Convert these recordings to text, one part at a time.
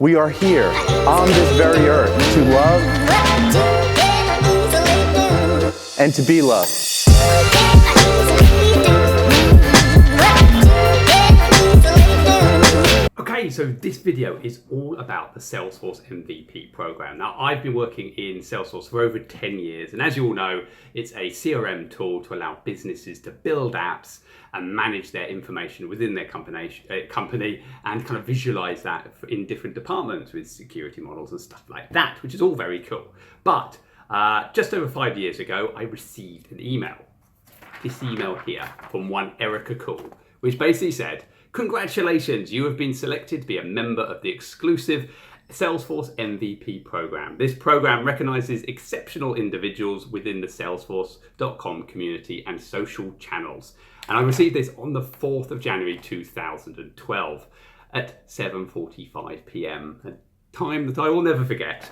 We are here on this very earth to love and to be loved. Okay, so this video is all about the Salesforce MVP program. Now, I've been working in Salesforce for over 10 years, and as you all know, it's a CRM tool to allow businesses to build apps and manage their information within their company and kind of visualize that in different departments with security models and stuff like that, which is all very cool. But just over 5 years ago, I received an email. This email here from one Erica Cool, which basically said, "Congratulations, you have been selected to be a member of the exclusive Salesforce MVP program. This program recognizes exceptional individuals within the Salesforce.com community and social channels." And I received this on the 4th of January 2012 at 7:45 p.m. A time that I will never forget.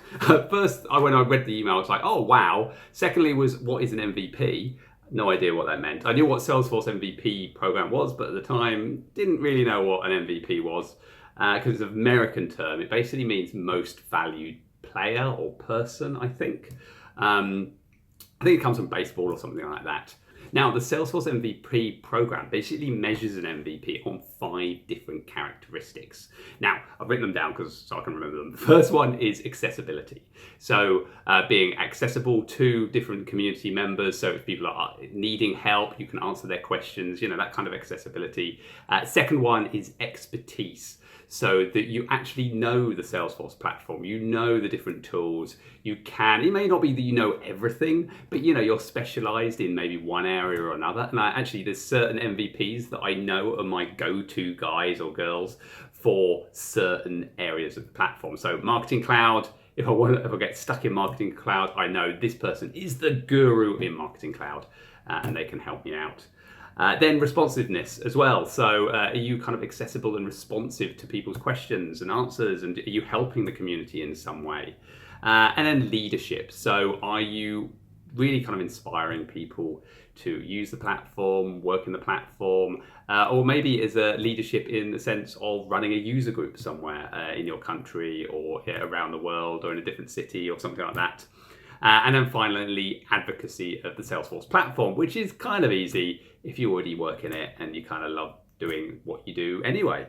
First, when I read the email, I was like, oh wow. Secondly was, what is an MVP? No idea what that meant. I knew what Salesforce MVP program was, but at the time, didn't really know what an MVP was because it's an American term. It basically means most valued player or person, I think. I think it comes from baseball or something like that. Now, the Salesforce MVP program basically measures an MVP on 5 different characteristics. Now, I've written them down so I can remember them. The first one is accessibility. So being accessible to different community members. So if people are needing help, you can answer their questions, that kind of accessibility. Second one is expertise. So that you actually know the Salesforce platform, you know the different tools, it may not be that you know everything, but you're specialized in maybe one area or another. And there's certain MVPs that I know are my go-to guys or girls for certain areas of the platform. So Marketing Cloud, if I get stuck in Marketing Cloud, I know this person is the guru in Marketing Cloud and they can help me out. Then responsiveness as well. So are you kind of accessible and responsive to people's questions and answers, and are you helping the community in some way? And then leadership. So are you really kind of inspiring people to use the platform, work in the platform, or maybe as a leadership in the sense of running a user group somewhere in your country or around the world or in a different city or something like that. And then finally, advocacy of the Salesforce platform, which is kind of easy if you already work in it and you kind of love doing what you do anyway.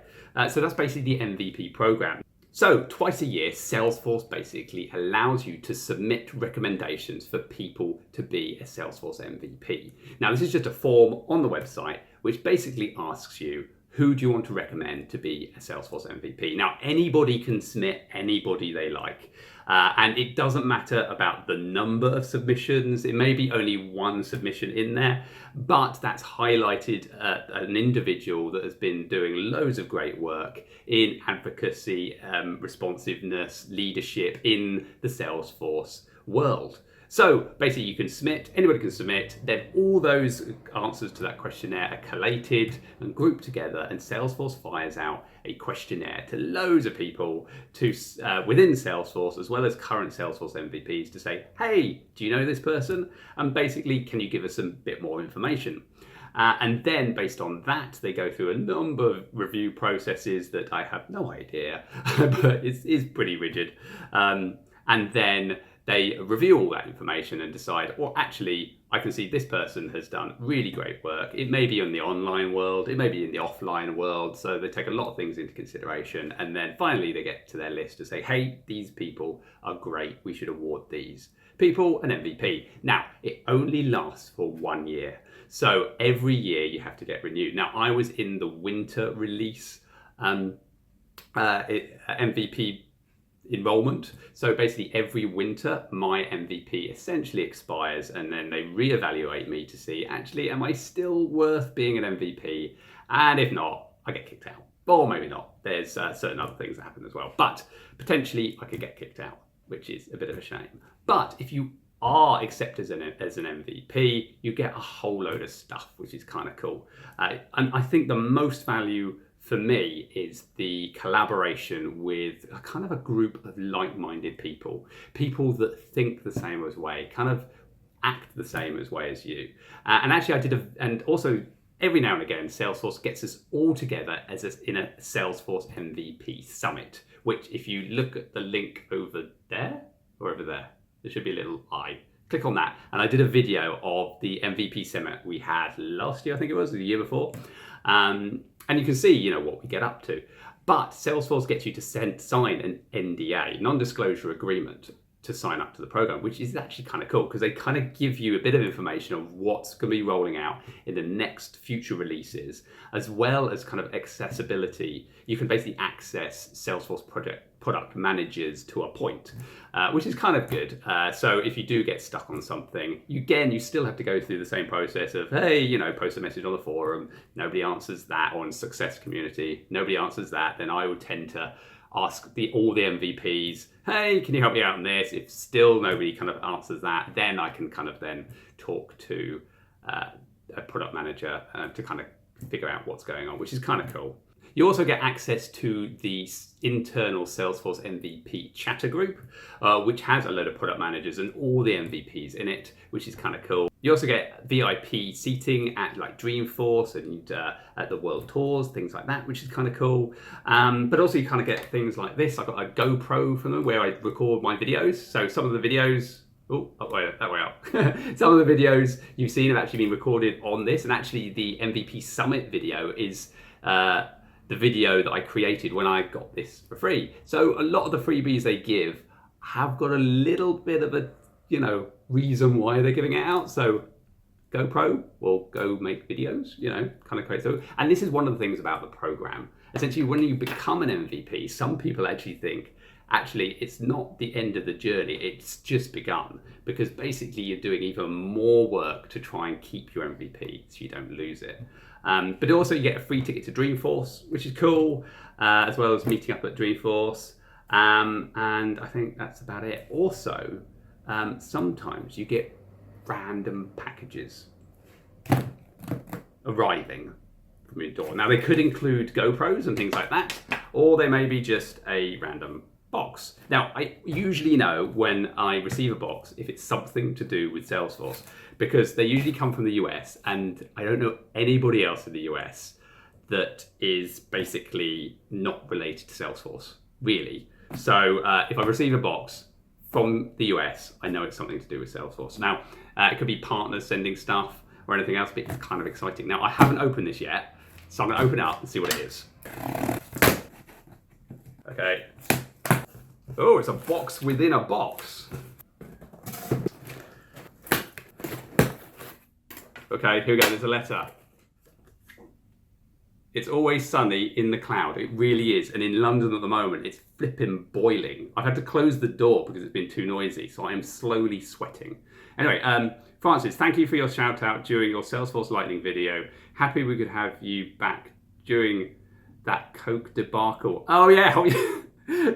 So that's basically the MVP program. So twice a year, Salesforce basically allows you to submit recommendations for people to be a Salesforce MVP. Now, this is just a form on the website which basically asks you, who do you want to recommend to be a Salesforce MVP? Now, anybody can submit anybody they like. And it doesn't matter about the number of submissions. It may be only one submission in there, but that's highlighted an individual that has been doing loads of great work in advocacy, responsiveness, leadership in the Salesforce world. So basically you can submit, anybody can submit, then all those answers to that questionnaire are collated and grouped together, and Salesforce fires out a questionnaire to loads of people within Salesforce, as well as current Salesforce MVPs, to say, hey, do you know this person? And basically, can you give us a bit more information? And then based on that, they go through a number of review processes that I have no idea, but it's pretty rigid. And then they review all that information and decide, well, actually, I can see this person has done really great work. It may be in the online world, it may be in the offline world. So they take a lot of things into consideration. And then finally, they get to their list to say, hey, these people are great. We should award these people an MVP. Now, it only lasts for 1 year. So every year you have to get renewed. Now, I was in the winter release MVP enrollment. So basically every winter my MVP essentially expires, and then they reevaluate me to see, actually, am I still worth being an MVP? And if not, I get kicked out. Or maybe not. There's certain other things that happen as well. But potentially I could get kicked out, which is a bit of a shame. But if you are accepted as an MVP, you get a whole load of stuff, which is kind of cool. And I think the most value for me is the collaboration with a kind of a group of like-minded people that think the same way, kind of act the same way as you. And actually and also every now and again, Salesforce gets us all together in a Salesforce MVP summit, which if you look at the link over there, or over there should be a little eye. Click on that. And I did a video of the MVP summit we had last year, I think it was, or the year before. And you can see, you know, what we get up to. But Salesforce gets you to sign an NDA, non-disclosure agreement, to sign up to the program, which is actually kind of cool because they kind of give you a bit of information on what's going to be rolling out in the next future releases, as well as kind of accessibility. You can basically access Salesforce product managers to a point, which is kind of good. So if you do get stuck on something, you still have to go through the same process of, hey, you know, post a message on the forum, nobody answers that, or in success community, nobody answers that, then I would tend to ask all the MVPs, hey, can you help me out on this? If still nobody kind of answers that, then I can kind of then talk to a product manager to kind of figure out what's going on, which is kind of cool. You also get access to the internal Salesforce MVP chatter group, which has a load of product managers and all the MVPs in it, which is kind of cool. You also get VIP seating at like Dreamforce and at the World Tours, things like that, which is kind of cool. But also you kind of get things like this. I've got a GoPro from them where I record my videos. So some of the videos, that way up. Some of the videos you've seen have actually been recorded on this, and actually the MVP Summit video is the video that I created when I got this for free. So a lot of the freebies they give have got a little bit of a, you know, reason why they're giving it out. So GoPro will go make videos, you know, kind of crazy. So, and this is one of the things about the program. Essentially, when you become an MVP, some people actually think, actually, it's not the end of the journey, it's just begun. Because basically you're doing even more work to try and keep your MVP so you don't lose it. But also you get a free ticket to Dreamforce, which is cool, as well as meeting up at Dreamforce. And I think that's about it. Also, sometimes you get random packages arriving from your door. Now they could include GoPros and things like that, or they may be just a random box. Now, I usually know when I receive a box if it's something to do with Salesforce, because they usually come from the US, and I don't know anybody else in the US that is basically not related to Salesforce, really. So if I receive a box from the US, I know it's something to do with Salesforce. Now, it could be partners sending stuff or anything else, but it's kind of exciting. Now, I haven't opened this yet, so I'm going to open it up and see what it is. Okay. Oh, it's a box within a box. Okay, here we go, there's a letter. It's always sunny in the cloud, it really is. And in London at the moment, it's flipping boiling. I've had to close the door because it's been too noisy, so I am slowly sweating. Anyway, Francis, thank you for your shout out during your Salesforce Lightning video. Happy we could have you back during that Coke debacle. Oh yeah.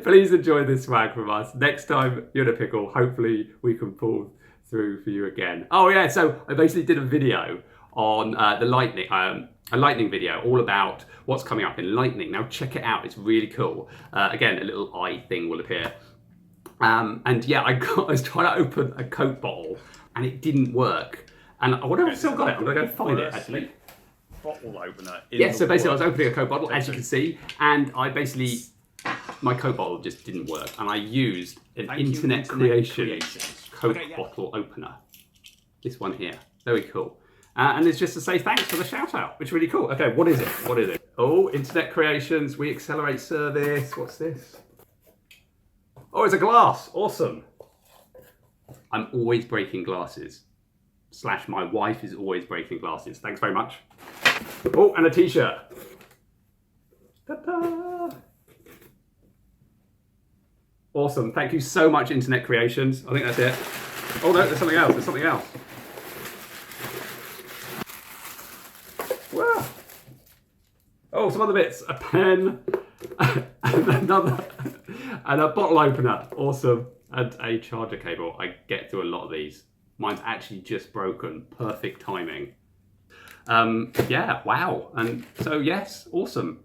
Please enjoy this swag from us. Next time you're in a pickle, hopefully we can pull through for you again. Oh yeah, so I basically did a video on the Lightning, a Lightning video all about what's coming up in Lightning. Now check it out, it's really cool. Again, a little eye thing will appear. And yeah, I was trying to open a Coke bottle and it didn't work. And I wonder if I've still got it. I'm gonna go find it actually. Bottle opener. Yeah, so basically I was opening a Coke bottle, as you can see, and I basically, my Coke bottle just didn't work, and I used an Internet Creations Coke bottle opener. This one here, very cool. And it's just to say thanks for the shout out, which is really cool. Okay, what is it? What is it? Oh, Internet Creations, we accelerate service. What's this? Oh, it's a glass. Awesome. I'm always breaking glasses. / my wife is always breaking glasses. Thanks very much. Oh, and a t-shirt. Ta-da! Awesome. Thank you so much, Internet Creations. I think that's it. Oh no, there's something else. There's something else. Wow. Oh, some other bits. A pen, and another, and a bottle opener. Awesome. And a charger cable. I get through a lot of these. Mine's actually just broken. Perfect timing. Yeah, wow. And so yes, awesome.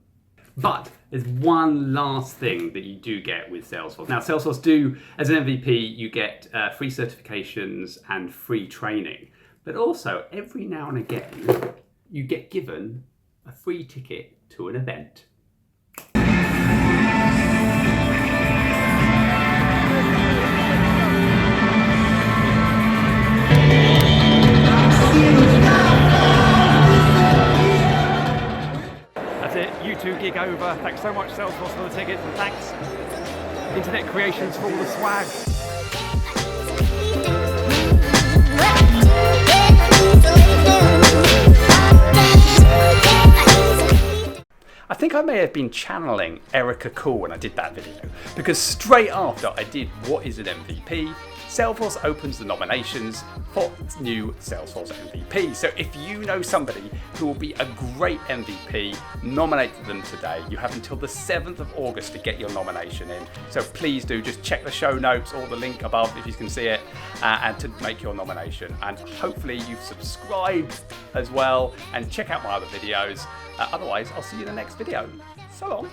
But there's one last thing that you do get with Salesforce. Now, Salesforce do, as an MVP, you get free certifications and free training. But also, every now and again, you get given a free ticket to an event. Panthurr. Thanks so much, Salesforce, for the tickets, and thanks, Internet Creations, for all the swag. I think I may have been channeling Erica Cool when I did that video, because straight after I did What is an MVP, Salesforce opens the nominations for new Salesforce MVP. So if you know somebody who will be a great MVP, nominate them today. You have until the 7th of August to get your nomination in. So please do just check the show notes or the link above if you can see it, and to make your nomination. And hopefully you've subscribed as well, and check out my other videos. Otherwise, I'll see you in the next video. So long.